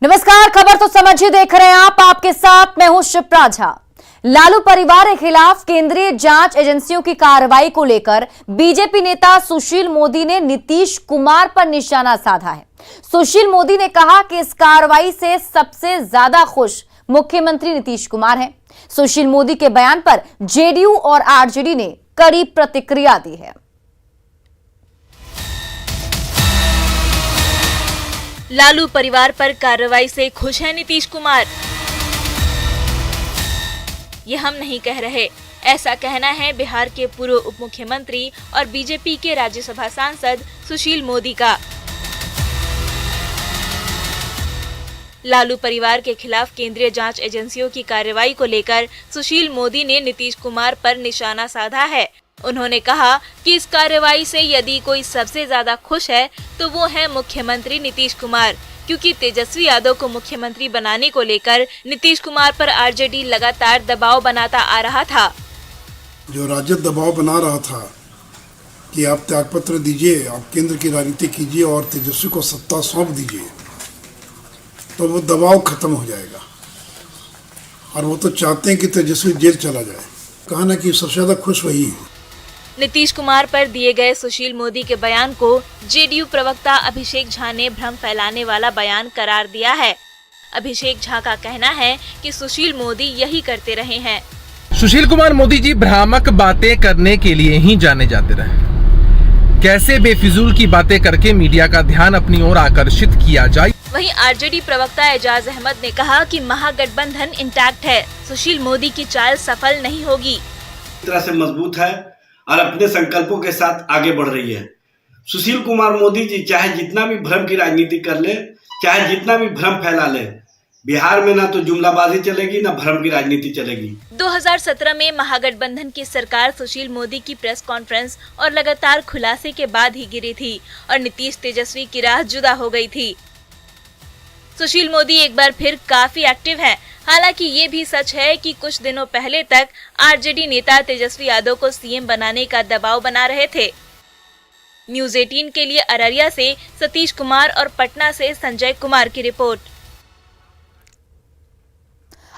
नमस्कार, खबर तो समझिए देख रहे हैं आप, आपके साथ मैं हूं शिप्रा झा। लालू परिवार के खिलाफ केंद्रीय जांच एजेंसियों की कार्रवाई को लेकर बीजेपी नेता सुशील मोदी ने नीतीश कुमार पर निशाना साधा है। सुशील मोदी ने कहा कि इस कार्रवाई से सबसे ज्यादा खुश मुख्यमंत्री नीतीश कुमार हैं। सुशील मोदी के बयान पर जेडीयू और आरजेडी ने कड़ी प्रतिक्रिया दी है। लालू परिवार पर कार्रवाई से खुश है नीतीश कुमार। ये हम नहीं कह रहे, ऐसा कहना है बिहार के पूर्व उप मुख्यमंत्री और बीजेपी के राज्यसभा सांसद सुशील मोदी का। लालू परिवार के खिलाफ केंद्रीय जांच एजेंसियों की कार्रवाई को लेकर सुशील मोदी ने नीतीश कुमार पर निशाना साधा है। उन्होंने कहा कि इस कार्रवाई से यदि कोई सबसे ज्यादा खुश है तो वो है मुख्यमंत्री नीतीश कुमार, क्योंकि तेजस्वी यादव को मुख्यमंत्री बनाने को लेकर नीतीश कुमार पर आरजेडी लगातार दबाव बनाता आ रहा था। जो राजद दबाव बना रहा था कि आप त्यागपत्र दीजिए, आप केंद्र की राजनीति कीजिए और तेजस्वी को सत्ता सौंप दीजिए, तो वो दबाव खत्म हो जाएगा। और वो तो चाहते हैं कि तेजस्वी जेल चला जाए। कहा ना कि सबसे ज्यादा खुश वही है। नीतीश कुमार पर दिए गए सुशील मोदी के बयान को जेडीयू प्रवक्ता अभिषेक झा ने भ्रम फैलाने वाला बयान करार दिया है। अभिषेक झा का कहना है कि सुशील मोदी यही करते रहे हैं। सुशील कुमार मोदी जी भ्रामक बातें करने के लिए ही जाने जाते रहे। कैसे बेफिजूल की बातें करके मीडिया का ध्यान अपनी ओर आकर्षित किया जाए। वहीं आरजेडी प्रवक्ता एजाज अहमद ने कहा कि महागठबंधन इंटैक्ट है, सुशील मोदी की चाल सफल नहीं होगी। इस तरह से मजबूत है और अपने संकल्पों के साथ आगे बढ़ रही है। सुशील कुमार मोदी जी चाहे जितना भी भ्रम की राजनीति कर ले, चाहे जितना भी भ्रम फैला ले, बिहार में ना तो जुमलाबाजी चलेगी ना भ्रम की राजनीति चलेगी। 2017 में महागठबंधन की सरकार सुशील मोदी की प्रेस कॉन्फ्रेंस और लगातार खुलासे के बाद ही गिरी थी और नीतीश तेजस्वी की राह जुदा हो गई थी। सुशील मोदी एक बार फिर काफी एक्टिव हैं। हालांकि ये भी सच है कि कुछ दिनों पहले तक आरजेडी नेता तेजस्वी यादव को सीएम बनाने का दबाव बना रहे थे। न्यूज़ 18 के लिए अररिया से सतीश कुमार और पटना से संजय कुमार की रिपोर्ट।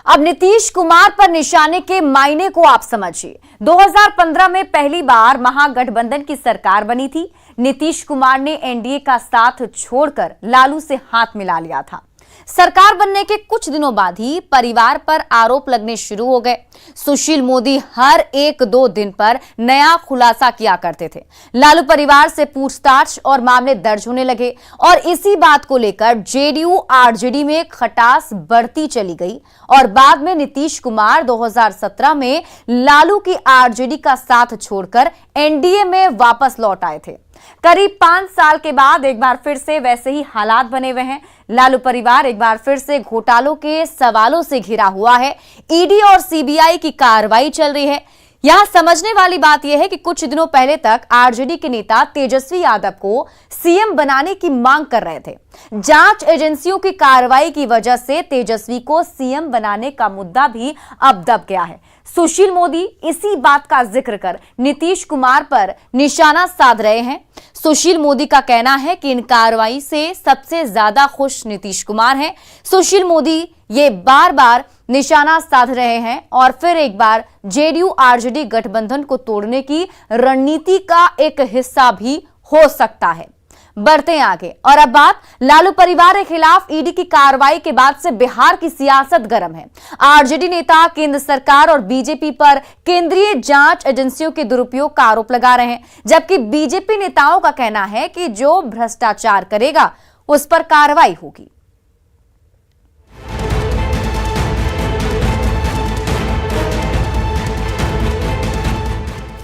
अब नीतीश कुमार पर निशाने के मायने को आप समझिए। 2015 में पहली बार महागठबंधन की सरकार बनी थी। नीतीश कुमार ने एनडीए का साथ छोड़कर लालू से हाथ मिला लिया था। सरकार बनने के कुछ दिनों बाद ही परिवार पर आरोप लगने शुरू हो गए। सुशील मोदी हर 1-2 दिन पर नया खुलासा किया करते थे। लालू परिवार से पूछताछ और मामले दर्ज होने लगे और इसी बात को लेकर जेडीयू आरजेडी में खटास बढ़ती चली गई और बाद में नीतीश कुमार 2017 में लालू की आरजेडी का साथ छोड़कर एनडीए में वापस लौट आए थे। करीब 5 साल के बाद एक बार फिर से वैसे ही हालात बने हुए हैं। लालू परिवार एक बार फिर से घोटालों के सवालों से घिरा हुआ है। ईडी और सीबीआई की कार्रवाई चल रही है। यहां समझने वाली बात यह है कि कुछ दिनों पहले तक आरजेडी के नेता तेजस्वी यादव को सीएम बनाने की मांग कर रहे थे। जांच एजेंसियों की कार्रवाई की वजह से तेजस्वी को सीएम बनाने का मुद्दा भी अब दब गया है। सुशील मोदी इसी बात का जिक्र कर नीतीश कुमार पर निशाना साध रहे हैं। सुशील मोदी का कहना है कि इन कार्रवाई से सबसे ज्यादा खुश नीतीश कुमार हैं। सुशील मोदी ये बार बार निशाना साध रहे हैं और फिर एक बार जेडीयू आरजेडी गठबंधन को तोड़ने की रणनीति का एक हिस्सा भी हो सकता है। बढ़ते हैं आगे और अब बात लालू परिवार के खिलाफ ईडी की कार्रवाई के बाद से बिहार की सियासत गर्म है। आरजेडी नेता केंद्र सरकार और बीजेपी पर केंद्रीय जांच एजेंसियों के दुरुपयोग का आरोप लगा रहे हैं, जबकि बीजेपी नेताओं का कहना है कि जो भ्रष्टाचार करेगा उस पर कार्रवाई होगी।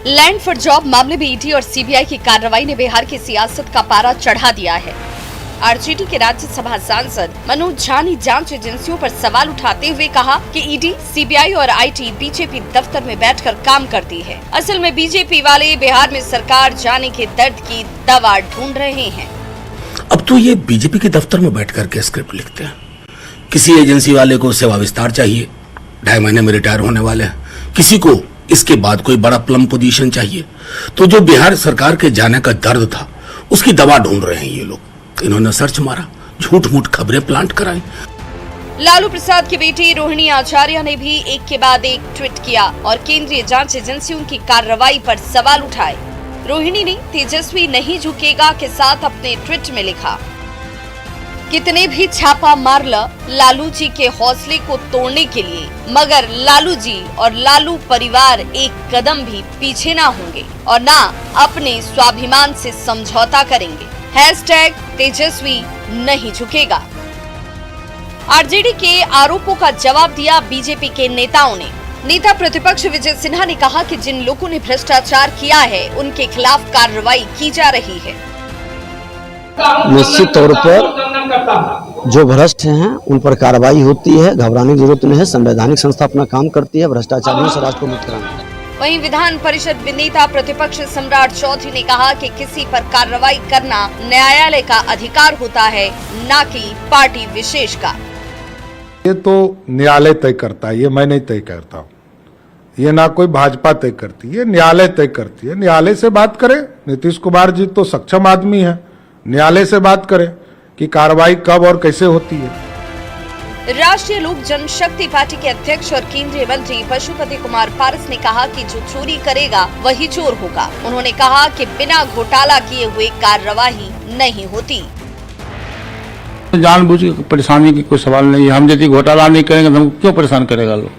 लैंड फॉर जॉब मामले में ईडी और सीबीआई की कार्रवाई ने बिहार की सियासत का पारा चढ़ा दिया है। आरजेडी के राज्यसभा सांसद मनोज झा ने जांच एजेंसियों पर सवाल उठाते हुए कहा कि ईडी, सीबीआई और आईटी बीजेपी दफ्तर में बैठकर काम करती है। असल में बीजेपी वाले बिहार में सरकार जाने के दर्द की दवा ढूंढ रहे हैं। अब तो ये बीजेपी के दफ्तर में बैठ करके स्क्रिप्ट लिखते हैं। किसी एजेंसी वाले को सेवा विस्तार चाहिए, 2.5 महीने में रिटायर होने वाले हैं। किसी को इसके बाद कोई बड़ा प्लम पोजीशन चाहिए। तो जो बिहार सरकार के जाने का दर्द था उसकी दवा ढूंढ रहे हैं ये लोग। इन्होंने सर्च मारा, झूठ मूठ खबरें प्लांट कराई। लालू प्रसाद की बेटी रोहिणी आचार्य ने भी एक के बाद एक ट्वीट किया और केंद्रीय जांच एजेंसियों की कार्रवाई पर सवाल उठाए। रोहिणी ने तेजस्वी नहीं झुकेगा के साथ अपने ट्वीट में लिखा, कितने भी छापा मार ल लालू जी के हौसले को तोड़ने के लिए, मगर लालू जी और लालू परिवार एक कदम भी पीछे ना होंगे और ना अपने स्वाभिमान से समझौता करेंगे। #तेजस्वी नहीं झुकेगा। आरजेडी के आरोपों का जवाब दिया बीजेपी के नेताओं ने। नेता प्रतिपक्ष विजय सिन्हा ने कहा कि जिन लोगों ने भ्रष्टाचार किया है उनके खिलाफ कार्रवाई की जा रही है। निश्चित तौर पर जो भ्रष्ट हैं उन पर कार्रवाई होती है, घबराने की जरूरत नहीं है। संवैधानिक संस्था अपना काम करती है, भ्रष्टाचारियों से राष्ट्र को मुक्त कराना। वहीं विधान परिषद नेता प्रतिपक्ष सम्राट चौधरी ने कहा कि किसी पर कार्रवाई करना न्यायालय का अधिकार होता है, न कि पार्टी विशेष का। ये तो न्यायालय तय करता है, ये मैं नहीं तय करता हूँ। ये ना कोई भाजपा तय करती है, न्यायालय तय करती है। न्यायालय से बात करें, नीतीश कुमार जी तो सक्षम आदमी है, न्यायालय से बात करें कि कार्रवाई कब और कैसे होती है। राष्ट्रीय लोक जनशक्ति पार्टी के अध्यक्ष और केंद्रीय मंत्री पशुपति कुमार पारस ने कहा कि जो चोरी करेगा वही चोर होगा। उन्होंने कहा कि बिना घोटाला किए हुए कार्रवाई नहीं होती। जानबूझ के परेशानी की कोई सवाल नहीं है। हम यदि घोटाला नहीं करेंगे तो हमको क्यों परेशान करेगा लोग?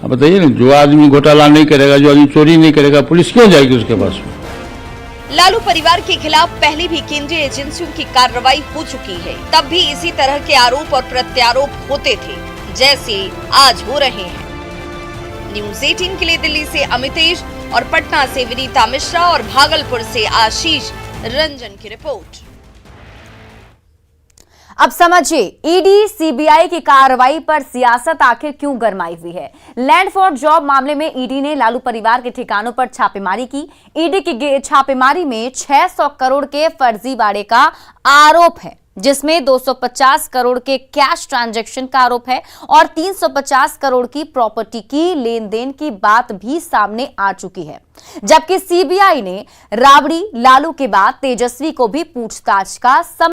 अब बताइए ना, जो आदमी घोटाला नहीं करेगा, जो आदमी चोरी नहीं करेगा, पुलिस क्यों जाएगी उसके पास? लालू परिवार के खिलाफ पहले भी केंद्रीय एजेंसियों की कार्रवाई हो चुकी है, तब भी इसी तरह के आरोप और प्रत्यारोप होते थे जैसे आज हो रहे हैं। न्यूज़ 18 के लिए दिल्ली से अमितेश और पटना से विनीता मिश्रा और भागलपुर से आशीष रंजन की रिपोर्ट। अब समझिए ईडी सीबीआई की कार्रवाई पर सियासत आखिर क्यों गरमाई हुई है। लैंड फॉर जॉब मामले में ईडी ने लालू परिवार के ठिकानों पर छापेमारी की। ईडी की छापेमारी में 600 करोड़ के फर्जीवाड़े का आरोप है, जिसमें 250 करोड़ के कैश ट्रांजैक्शन का आरोप है और 350 करोड़ की प्रॉपर्टी की लेन देन की बात भी सामने आ चुकी है। जबकि सीबीआई ने राबड़ी, लालू के बाद तेजस्वी को भी पूछताछ का